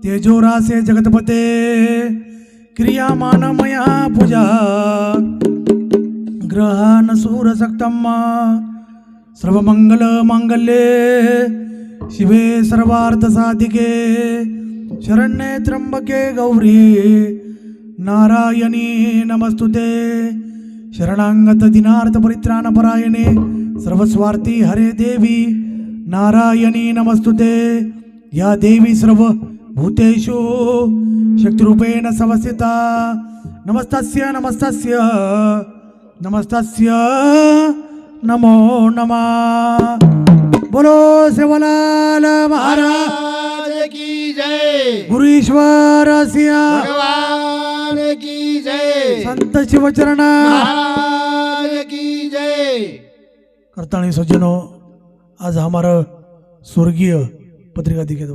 तेजोरासे जगतपते क्रियामानमया पूजा ग्रहण सूरसक्तम सर्वमंगल मांगल्ये शिवे सर्वार्थ साधिके शरण्ये त्र्यंबके गौरी नारायणी नमस्तुते शरणांगत दिनार्थ परित्राण परायणे सर्वस्वार्थी हरे देवी नारायणी नमस्तुते या देवी सर्व भूतेषु शक्तिरूपेण संवस्थिता नमस्तस्य नमस्तस्य नमस्तस्य नमो नमः। बोलो सेवालाल महाराज की जय, गुरुईश्वर सिया भगवान की जय, संत शिवचरण महाराज की जय। करताणी सज्जनों, आज हमारा स्वर्गीय पत्रिका दिखे तो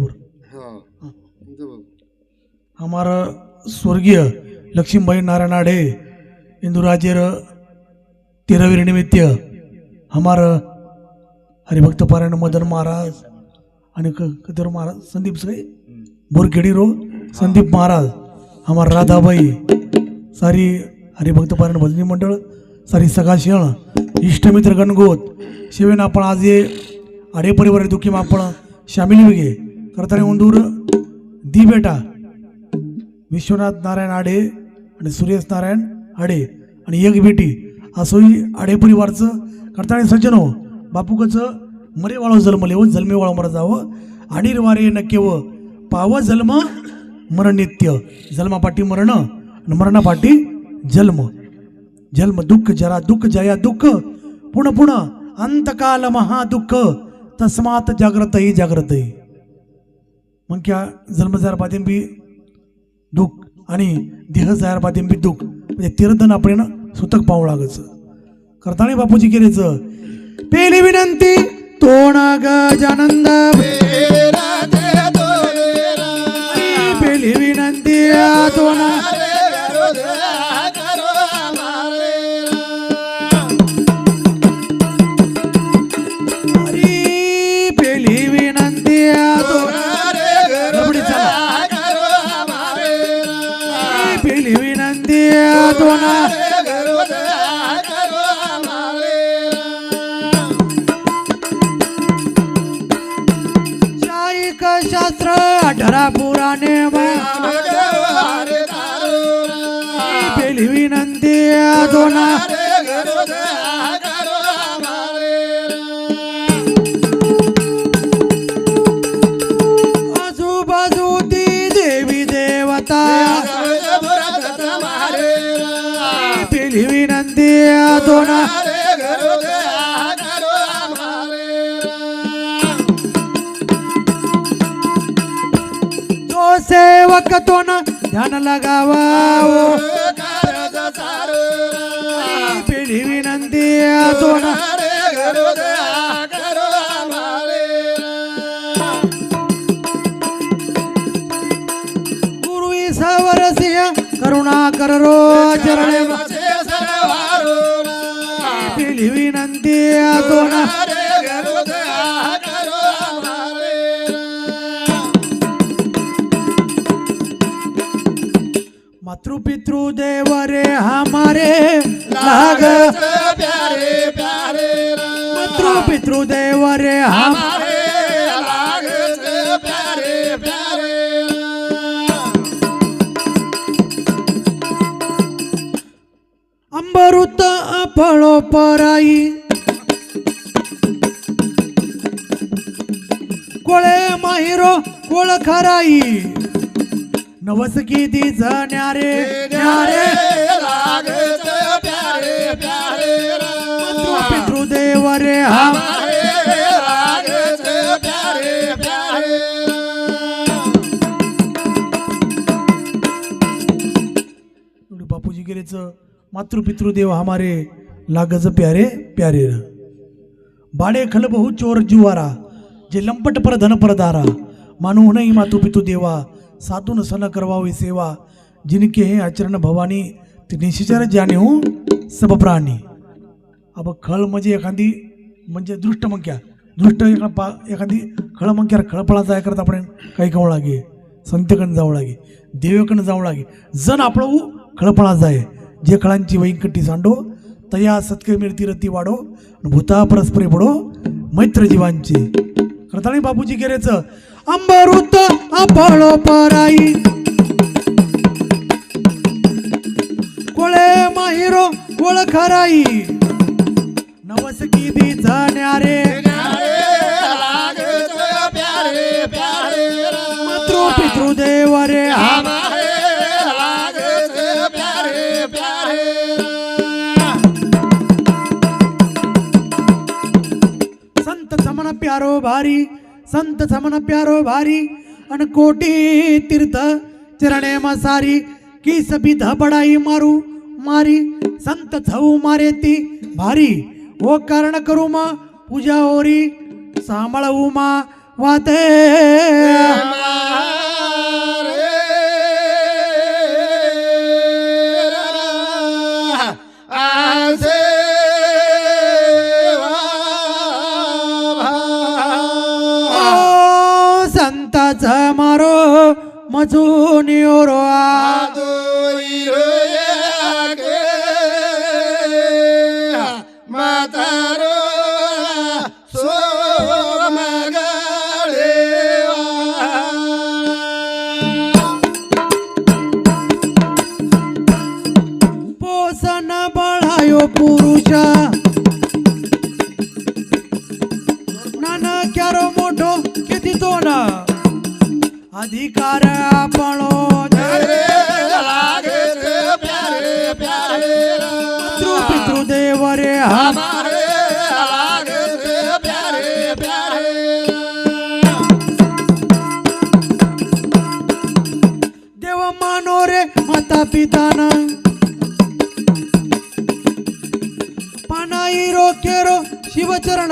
हमारा स्वर्गीय लक्ष्मीबाई नारायण आडे इंदुराजेर 13वीं निमित्त हमारा हरिभक्त पारायण मदन महाराज आणि कदर महाराज संदीप सगळे बोरखेडी रो संदीप महाराज हमारा राधाबाई सारी हरिभक्त पारायण भजनी मंडळ सारी सगाशियण इष्टमित्र गणगोत शिवेन आपण आज ये आडे परिवार दुखी में आपण शामिल हुए करताना उंडूर दी बेटा विश्वनाथ नारायण आडे आणि सुरेश नारायण आडे आणि एक बेटी असोही आडे परिवारचं करताना सज्जनो बापूकचं मरे वाळो जन्मले व जन्मे वाळो मर जावं आणि वारे नक्के व पाव जन्म मरण नित्य जन्मापाठी मरण आणि मरणापाठी जन्म जन्म दुःख जरा दुःख जया दुःख पुन्हा पुन्हा अंतकाल महादुःख तस्मात जाग्रतही जाग्रतही मग क्या जन्म जायर पाठिंबी दुःख आणि देह जायर पाठिंबी दुःख म्हणजे तीर्थन आपण सुतक पाहू लागायचं करताना बापूजी केलेचं पेली विनंती तोणा गजानंद पेली विनंती तोणा शास्त्र अठरा पुराणे पेली विनंती दोना आजूबाजू ती देवी देवता पेली विनंती दोना सेवक तो न ध्यान लगावा पिढी विनंती तो न गुरुई सावरसिया करुणा कर रो चरणे पिढी विनंती तो न मातृ पितृ देव रे हमारे लाग प्यारे प्यारे मातृ पितृ देव रे हमारे लाग प्यारे प्यारे अंबरुत फळो पराई कोळे माहिरो कोळ खराई नवस किती न्यारे न्यारे लागत प्यारे प्यारे पितृदेव रे हमारे लागत प्यारे प्यारे बापूजी गेलेच मातृ पितृदेव हमारे लागज प्यारे प्यारे बाडे खल बहु चोर जुवारा जे लंपट पर धन परदारा मानू नाही मातृ पितृ देवा साधून सन करवावी सेवा जिनके हे आचरण भवानी ते निश्चर जाणे हो सब प्राणी अब खळ म्हणजे एखादी म्हणजे दृष्ट मंक्या दृष्ट एखादी खळ मंक्यार खळपळाचा करता आपण काही कवळ लागे संतकडे जावं लागे देवेकडे जावं लागे जण आपलं खळपळा जाय जे खळांची वैंकटी सांडो तया सत्कर मिळती रती वाढो भूता परस्परे पडो मैत्र जीवांची करताळी बापूजी गेरेचं अंबरुत आपळो पराई कोळे माहिरो ओळखराई नवस किती जाण्यारे प्यारे प्यारे मातृ पितृ देव रे हमारे लागते प्यारे प्यारे संत समन प्यारो भारी संत समन प्यारो भारी अन कोटी तीर्थ चरणे मसारी की सभी धबडाई मारू मारी संत छऊ मारे ती भारी ओ कारण करू मा पूजा होरी सांभाळू मा वाते संताचा मारो मजूनी ओरो मातारो पोषण बळायो पुरुष नाना क्यारो मोठो किती तो ना अधिकार आपणो प्यारे प्यारे पितृ देव रे हमारे लागते प्यारे प्यारे देव मानो रे माता पिताना पानाई रो केरो शिवचरण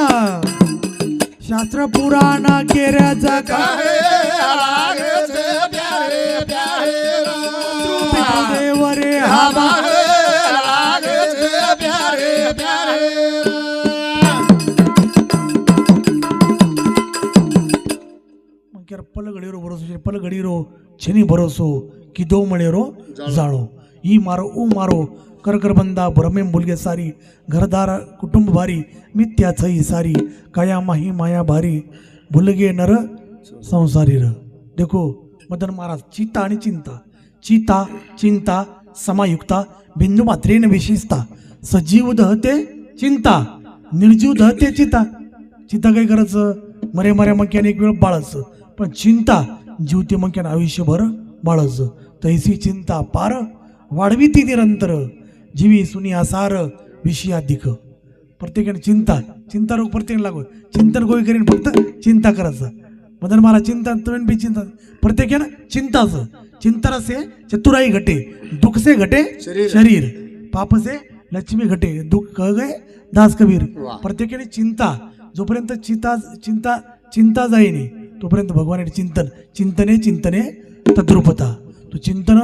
शास्त्र पुराण केऱ्याचा लागते प्यारे प्यारे देव रे हमारे लागते प्यारे प्यारे पलगडीरो भरोसो पलगडीरो छनी भरोसो की दो मळेरो जाळो ई मारो ऊ मारो कर बंदा भ्रमे मुलगे सारी घरदार कुटुंब भारी मिथ्या छई सारी काया माही माया भारी भुलगे नर संसारी र देखो मदन महाराज चिता आणि चिंता चिता चिंता समायुक्ता बिंदू मात्रेन विशेषता सजीव दहते चिंता निर्जीव दहते चिता चिता काय करायचं मरे मरे मक्याने एक वेळ बाळाचं पण चिंता जीवते मक्याने आयुष्यभर बाळाचं तैसी चिंता पार वाढवी ती निरंतर जीवी सुनी आसार विषयाधिक प्रत्येकाने चिंता रोग प्रत्येकाने लागू चिंतन कोई करीन फक्त चिंता करायचं मदन महाराज चिंता तुम्ही बी चिंता प्रत्येकानं चिंताचं चिंता से चतुराई घटे दुख से घटे शरीर पाप से लक्ष्मी घटे दुख कह गए दास कबीर प्रत्येकाने चिंता जोपर्यंत चिंता जाईनी तोपर्यंत भगवान चिंतने तद्रुपता तो चिंतन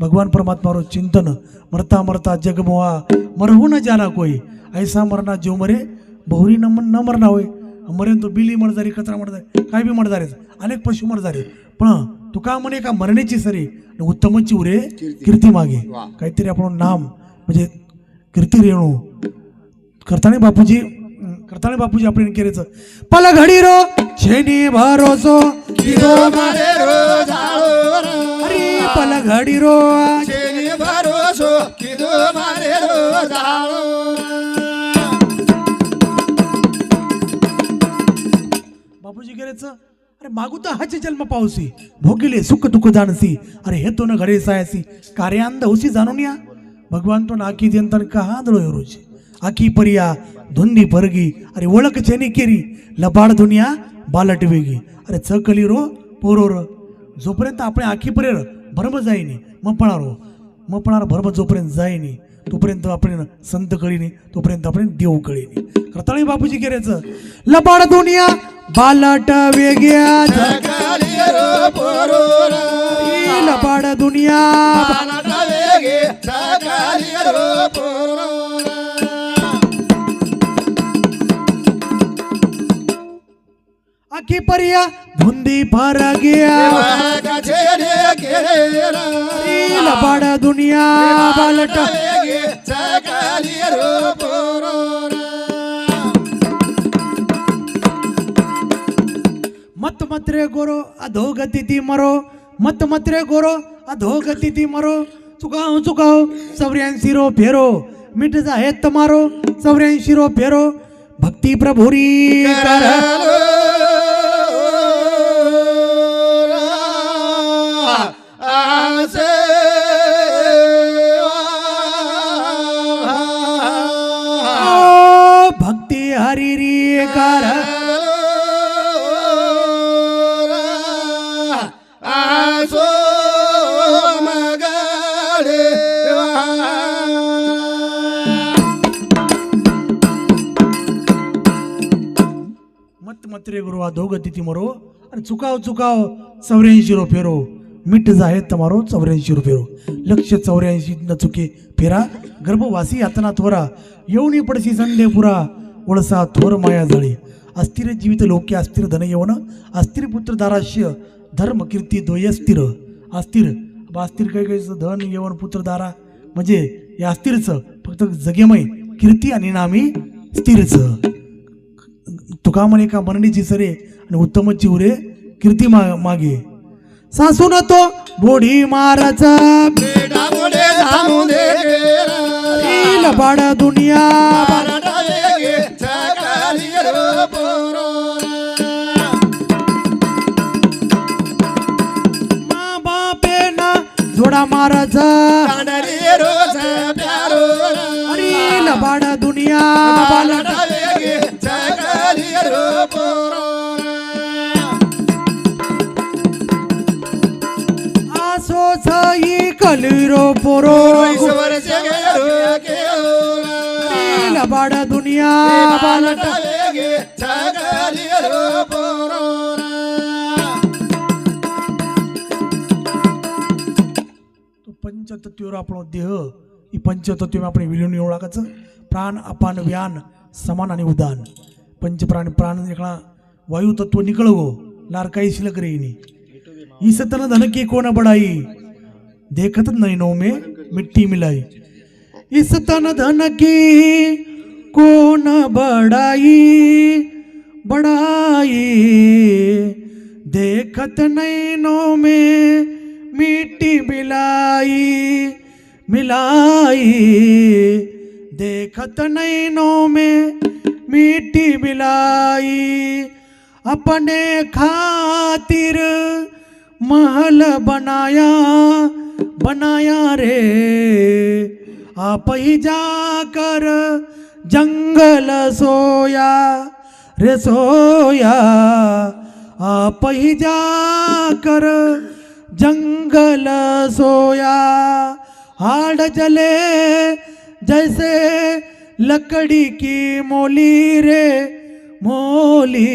भगवान परमात्मा चिंतन मरता मरता जग मोहा मरहू न जाना कोई ऐसा मरना जो मरे बहुरी न मरना होय मरेन तो बिली मरजारी कचरा मरजारी काय बी मरजारे अनेक पशु मरजारे पण तुका म्हणे का मरण्याची सरी उत्तमची उरे कीर्ती मागे काहीतरी आपण नाम म्हणजे कीर्ती रेणू करताना बापूजी आपण केरेच पल घडी रो छेनी भरोसो अरे पल घडी रो भरोसो किदो मारे रो जाळो बापूजी केरेच अरे मागू तर हाचे जन्म पावसी भोगिले सुख दुःख जाणसी अरे हे तो न घडे सायसी कार्यांद होसी जाणून या भगवान तो नाकी जनतन कहा दळो रोज आखी परिया धुंदी परगी अरे ओळख चेनी केरी लबाड दुनिया बालट वेगी अरे चकली रो पोरो र जोपर्यंत आपण आखी परेर भरम जाईनी मपणार भरम जोपर्यंत जाईनी तोपर्यंत आपण संत कळीनी तोपर्यंत आपण देव कळीनी करताळी बापूजी केरेचं लबाड दुनिया बालट वेग्या लबाड दुनिया आखी परिया धुंदी फर गया लबाड दुनिया बालट वेगे सकली रूपोरो मत मत्रे गोरो अधोगती ती मरो मत मत्रे गोरो अधोगती ती मरो चुकाव चुकाव 84 रो फेरो मिट जाहे तमारो 84 रो फेरो भक्ती प्रभुरी कर आसे भक्ती हरिरी कर आसो मगडे मत मत्रे गुरु अधोगती ती मरो आणि चुकाव चुकाव 84 रो फेरो मिट जाहे तमारो 84 रो फेरो लक्ष 84 न चुके फेरा गर्भवासी यातना थोरा येऊनी पडसी संदे पुरा वळसा थोर माया जळी अस्थिर जीवित लोके अस्थिर धन येवन अस्थिर पुत्र दाराश्य धर्म कीर्ती दोय अस्थिर अस्थिर अस्थिर काही धन येवन पुत्र दारा म्हणजे या अस्थिरचं फक्त जगेमय कीर्ती आणि नामी स्थिरचं तुका म्हणे का मननीची सरे आणि उत्तमची उरे कीर्ती मागे सासून तो बोडी माराचा बेटा मुडे धामू दे गेला लबाड दुनिया बारटा वेगे सकली रूपोरो मा बापे ना जोडा माराचा कांडली रोज प्यारो अरे लबाड दुनिया बालटा वेगे सकली रूपोरो आसो सई कलिरो पोरो ईश्वर से गेलो के लबाड दुनिया बालटा वेगे सकली रूपोरो पंचतत्वीवर આપણો દેહ એ પંચતત્વમાં આપણે વિલીન ઓળખાचं प्राण अपान व्यान समान आणि उदान पंचप्राण प्राण निकळा वायु तत्व निकळगो लारकाई शिलक रेनी ईसतन धन की कोण बडाई देखत नैनो में मिट्टी मिलाई ईसतन धन की कोण बडाई बडाई देखत नैनो में मिट्टी मिलाई मिलाई देखत नैनों में मिट्टी मिलाई अपने खातिर महल बनाया बनाया रे आप ही जाकर जंगल सोया रे सोया आप ही जाकर जंगल सोया हाड़ जले जैसे लकड़ी की मोली रे मोली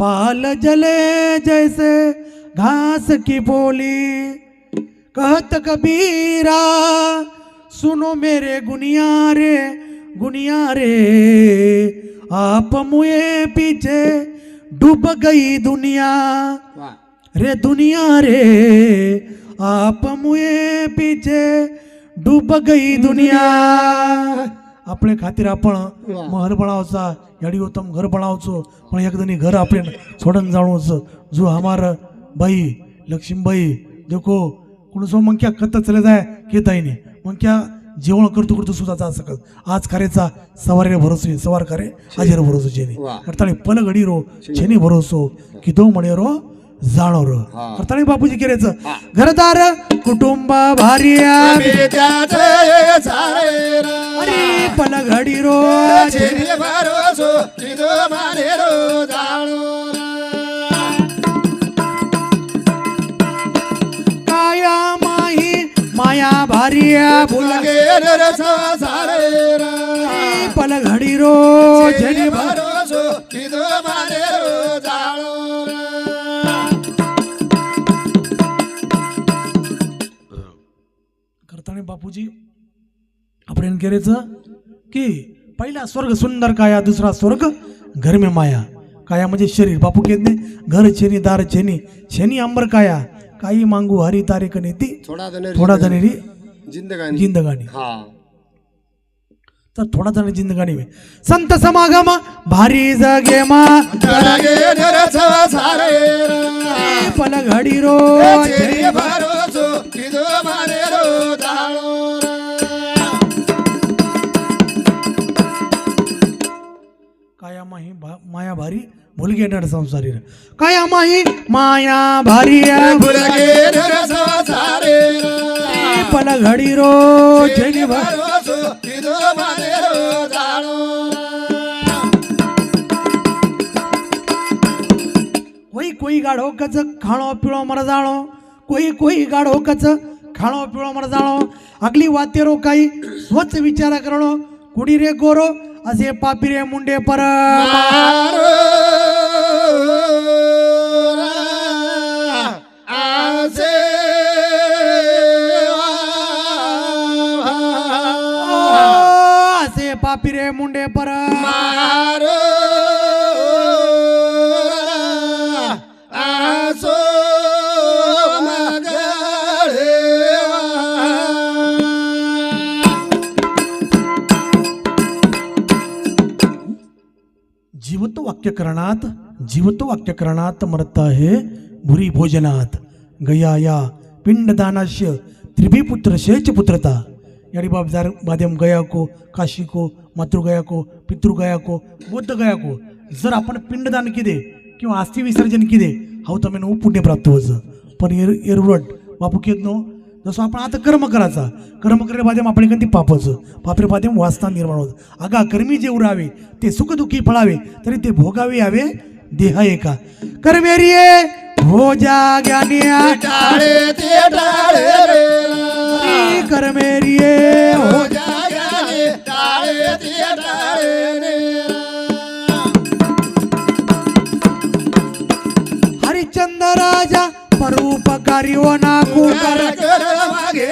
बाल जले जैसे घास की पोली कहत कबीरा सुनो मेरे गुनिया रे आप मुए पीछे डूब गई दुनिया रे दुनिया रे आप मुए पीछे डूब गई दुनिया आपले खातीर आपण महल बनावचा याडी उत्तम घर बनावचो पण एकदनी घर आपण सोडन जाणोच जो हमार बाई लक्ष्मीबाई देखो कुणसो मंक्या कत चले जाय केताईने मंक्या जेवण करतो करतो सुद्धा जा सकत आज करायचा सवारे भरोसे सवार करे हाजीर भरोसो छेनी करतानी पल घडी रो छेनी भरोसो किदो म्हणे रो जाणो रो करतानी बापूजी केरेचं घरदार कुटुंब भार्या अरे पल घडी रो छेनी भरोसो किदो माने रो जाणो काया माही माया भार्या भूल गे रसा सारे पल घडी रो छेनी भरोसो किदो माने रो जाणो करताना बापूजी आपण केरेचं की पहिला स्वर्ग सुंदर काया दुसरा स्वर्ग घर में माया काया म्हणजे शरीर बापू कहते घर छेनी दार छेनी छेनी अंबर काया काही मांगू हरी तारीख नेती थोडा धनेरी थोडा धनेरी जिंदगानी जिंदगानी हा तर थोडा धनेरी जिंदगानी में संत समागम भारी जगे मा जगे नरस सारे पल घडी रो चेरी भरोसो किदो मारे रो जाळो काया माही माया भारी भूल घेणार संसारी रे. काया माही माया भारी भुलगे नरस सारे पल घडी रो चेरी भरोसो किदो मारे रो जाळो कोई गाढो कच खाणो पिळो मर जाणो कोई गाढो कच खाणो पिळो मर जाणो अगली वातेरो काही स्वच्छ विचार करणो कुडी रे गोरो असे पापी रे मुंडे पर मारो आसे असे पापी रे मुंडे पर मारो आसो मगळे जीवतो वाक्यकरणात मरता है भुरी भोजनात गया या पिंडदानाश्य त्रिभिपुत्र शेच पुत्रता याडी बाबदार माध्यम गया को काशी को मातृगया को पितृगया को बुद्ध गया को जर आपण पिंडदान किदे किंवा अस्थि विसर्जन किदे हाव तमें नु पुण्य प्राप्त होचं पण एरवड बापू केत नो जसं आपण आता कर्म करायचा कर्म करे माध्यम आपण एखादी पापाचं पापरे माध्यम वासना निर्माण होत अगा कर्मी जे उरावे ते सुखदुःखी फळावे तरी ते भोगावे यावे देह एका कर्मेरिये हो जा ज्ञानिया टाळे ते टाळे रे कर्मेरिये हो जागे टाळे ते टाळे रे हरिश्चंद्र राजा परोपकारी ओ नाकू कर कर मागे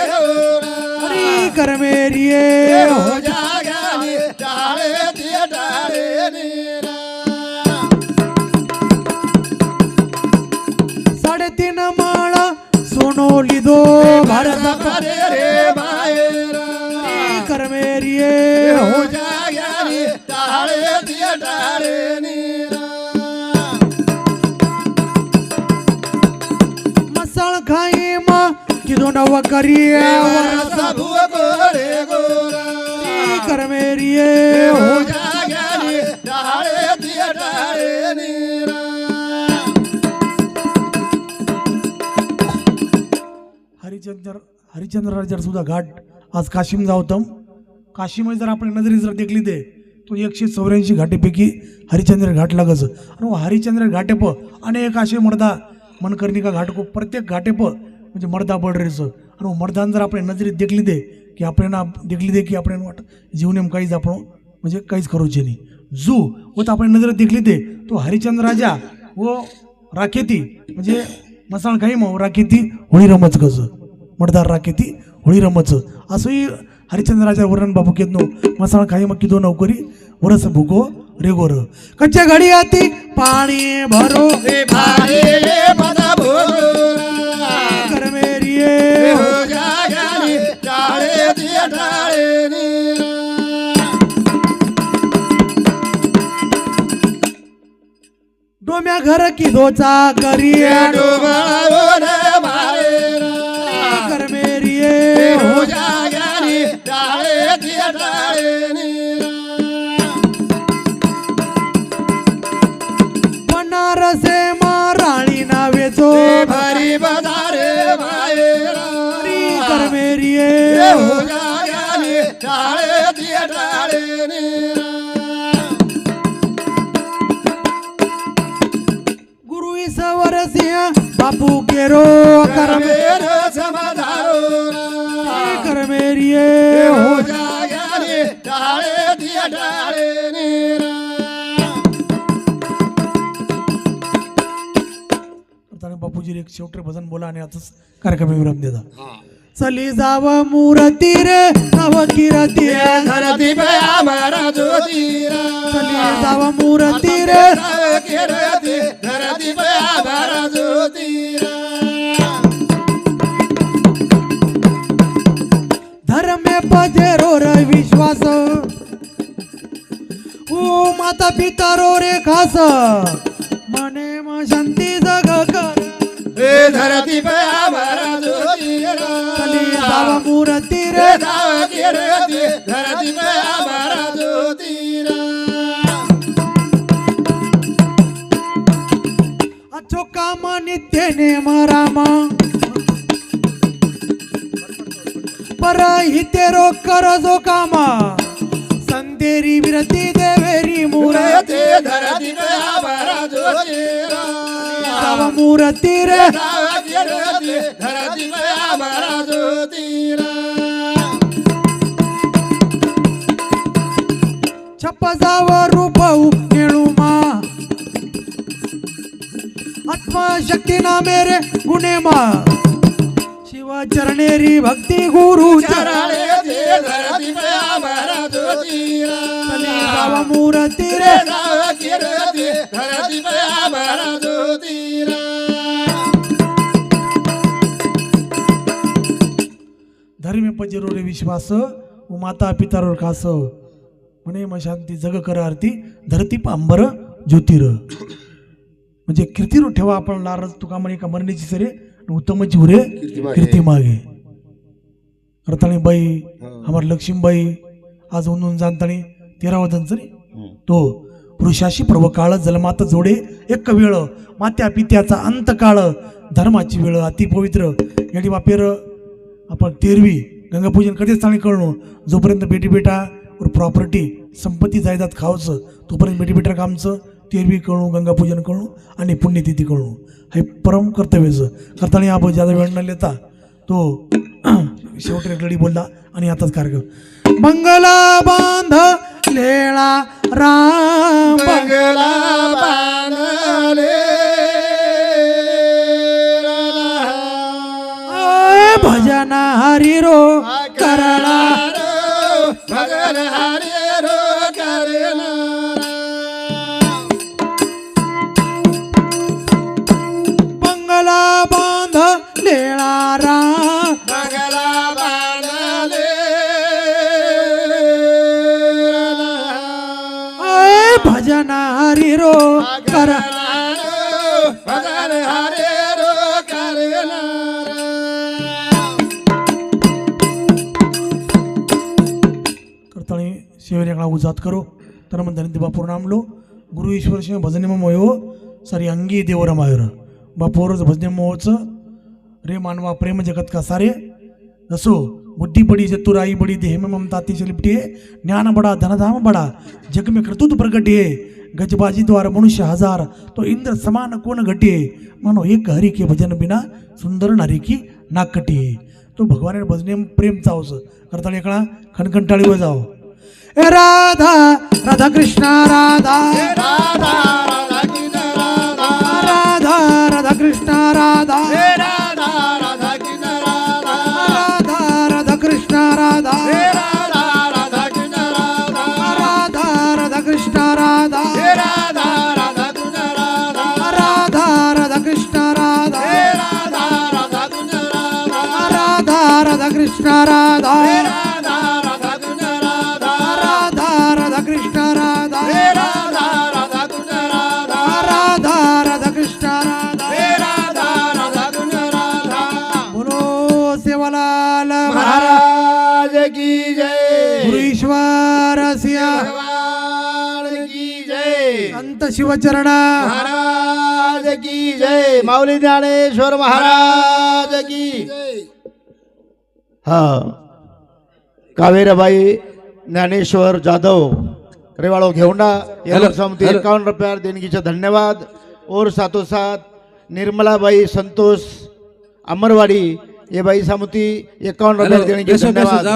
हरी कर्मेरिये हो हो जागे टाळे ते टाळे रे साडेतीन माळा सोनोली दो भारत करे रे बाहेर कर्मेरिये हो हो जागे टाळे ते टाळे रे मसाळ खाई मा किदो नव करिये वरसा भुगोरे गोरा कर्मेरिये हो हो जागे टाळे ते टाळे नीरा हरिचंद्र राजा सुद्धा घाट आज काशीम जावतम काशीमध्ये जर आपण नजरी जर देखली ते तो 184 घाटेपैकी हरिचंद्र घाट लागच आणि हरिचंद्र घाटेप अनेक असे मर्दा मनकर्णिका घाट को प्रत्येक घाटेप म्हणजे मर्दा बडरेचं आणि मर्दान जर आपण नजरीत देखली दे की आपल्याला देखली दे की आपण वाट जीवनेम काहीच आपण म्हणजे काहीच करूचे नाही जू व तर आपण नजरेत देखली दे तो हरिचंद्र राजा व राखेती म्हणजे मसाळ काही मग राखेती होळी रमच कसं मर्दार राखेती होळी रमच असंही हरिचंद्राच्या वर्णन बाबू केत नो मसाळ खाई मग किदो नौकरी वरस भुगो रेगोर कच्च्या घडी आती पाणी भरो रे भारे पदा भोगोरा कर्मेरिये हो जागे टाळे ते टाळे नीरा डोम्या घर किदोचा करिये डोबाळावर भारेरा कर्मेरिये हो हो जागे टाळे ते टाळे नीरा बनारसे माराणी नावेचो भारी बदारे भायरा कर्मेरिये हो जागे टाळे ते टाळे नीरा गुरु ईश्वर सिंह बापू केरो करमेर समाधारो कर्मेरिये हो हो जागे टाळे ते टाळे नीरा बापूजी एक शेवटे भजन बोला आणि आताच कार्यक्रम विराम देता चली जाव मूर्ती रे नव किरती धरती पे आमरा ज्योतिरा चली जाव मूर्ती रे धरती पे आमरा ज्योतिरा विश्वास ओ माता पिता रो रे खास मने म शांती जग कर हे धरती पे आभारा ज्योतिरा कली जावा मूर्ती रे हे जावा गिरती धरती पे आभारा ज्योतिरा अच्छो काम नित्य नेम रामा पर हिते रो कर जो कामा संतेरी विरती देवेरी मूर्ती हे धरती पे आभारा ज्योतिरा जावा मूर्ती रे जावा गिरती धरती पे आभारा ज्योतिरा छप्प जाव रूप केळुमा आत्मशक्ती ना मेरे गुणे मा शिव चरणेरी भक्ती गुरु चरणे ते धरती पे आभारा ज्योतिरा जावा मूर्ती रे हे जावा गिरती धरती पे आभारा ज्योतिरा धर्म पजरो रे विश्वास व माता पितारोर खास म्हणे म शांती जग कर आरती धरती पांबर ज्योतिर म्हणजे कीर्तीरो ठेवा आपण लारज तुका म्हणे का मरणीची सरे उत्तमची हुरे कीर्ती मागे रताळी बाई हमार लक्ष्मीबाई आज उन्हून जाणताणी 13 वदनच रे तो पुरुषाशी पर्व काळ जलमात जोडे एक वेळ मात्या पित्याचा अंत काळ धर्माची वेळ अति पवित्र याडी बापेर आपण तेरवी गंगापूजन कधीच चांगली कळणं जोपर्यंत बेटी बेटा और प्रॉपर्टी संपत्ती जायदाद खावचं तोपर्यंत बेटी बेटा कामचं तेरवी कळणू गंगापूजन कळणू आणि पुण्यतिथी कळणू हे परम कर्तव्यचं करताना आपण ज्यादा वेळ न लेता तो शेवटी एक लढी बोलला आणि आताच कार्यक्रम मंगला बांध लेळा राम मंगला बांधले भजन हरी रो करला भगन हरे रो करना मंगला बांध लेळा राम मंगला बांधले भजन हरी रो कर भगन हरे रो करना करताणी सेवेला उजात करो तर म्हणताना ते बापूर नामलो गुरु ईश्वर शिव भजने मोयो सारी अंगी देवर मायर बापूरच भजने मोहचं रे मानवा प्रेम जगत का सारे असो बुद्धि बड़ी चतुराई बड़ी देह में ममता अतिशय लिपटी है ज्ञान बड़ा धनधाम बड़ा जग में कर्तृत्व प्रगटी है गजबाजी द्वारा मनुष्य हजार तो इंद्र समान कोण घटी है मानो एक हरि के भजन बिना सुंदर नारी की नाक कटी है तो भगवान भजने प्रेम चावस करता एकळा खणखणटाळी बजाव ए राधा राधा कृष्ण राधा राधा राधा कृष्ण राधा राधा राधा कृष्ण राधा राधा राधा कृष्ण राधा राधा राधा कृष्ण राधा राधा राधा कृष्ण राधा राधा राधा कृष्ण राधा राधा राधा कृष्ण राधा राधा राधा कृष्ण राधा राधा राधा कृष्ण राधा राधा राधा कृष्ण राधा राधा राधा कृष्ण राधा राधा राधा कृष्ण राधा राधा राधा कृष्ण राधा राधा राधा कृष्ण राधा राधा राधा कृष्ण राधा बोलो सेवालाल महाराज की जय गुरु ईश्वर सिया भगवान की जय संत शिवचरण महाराज की जय माऊली ज्ञानेश्वर महाराज की हा कावेराबाई ज्ञानेश्वर जाधव रेवाड़ो घेउंडा येलो समिति 51 रुपया देणगीचे धन्यवाद और साथों साथ निर्मलाबाई संतोष अमरवाड़ी ये बाई समिति 51 रुपया देणगीचे धन्यवाद।